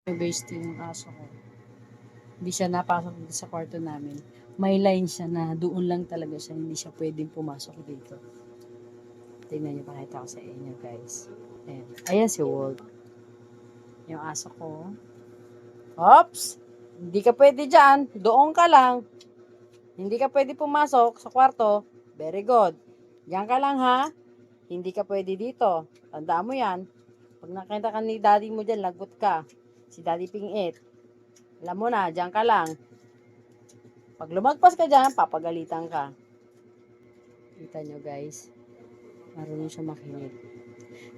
Guys, ito yung aso ko. Hindi siya napasok dito sa kwarto namin. May line siya na doon lang talaga siya. Hindi siya pwedeng pumasok dito. Tingnan niyo, pakita ko sa inyo guys. Ayan, ayan si Walt. Yung aso ko. Oops! Hindi ka pwede dyan. Doon ka lang. Hindi ka pwede pumasok sa kwarto. Very good. Diyan ka lang ha. Hindi ka pwede dito. Tandaan mo yan. Pag nakita ka ni daddy mo dyan, lagot ka. Si Daddy Ping-It. Alam mo na, diyan ka lang. Pag lumagpas ka dyan, papagalitan ka. Kita nyo guys. Marunong siya makinig.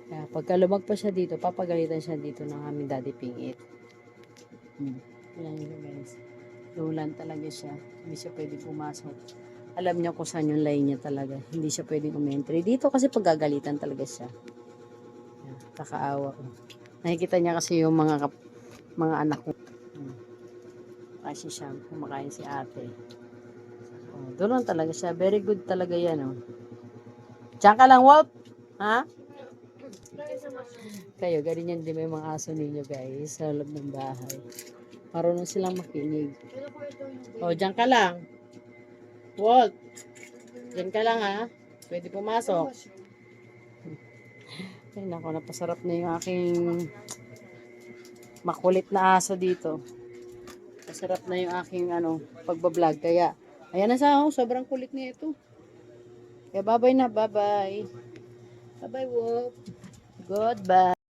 Kaya pagka lumagpas siya dito, papagalitan siya dito ng aming Daddy Ping-It. Yan yun guys. Lulan talaga siya. Hindi siya pwede pumasok. Alam niya kung saan yung line niya talaga. Hindi siya pwede umentry. Dito kasi paggagalitan talaga siya. Yan, kakaawa ko. Nakikita niya kasi yung mga anak ko. Kasi siya, kumakain si ate. Oh, doon talaga siya. Very good talaga yan. Oh. Diyan ka lang, Walt. Ha? Kayo, ganyan din may mga aso ninyo guys sa loob ng bahay. Marunong silang makinig. O, diyan ka lang. Walt, diyan ka lang ha. Pwede pumasok. Ay, naku, napasarap na yung aking makulit na aso dito. Masarap na yung aking pagbablog. Kaya, ayan na siya. Oh, sobrang kulit niya ito. Kaya, bye-bye na. Bye-bye. Bye-bye, Walt. Goodbye.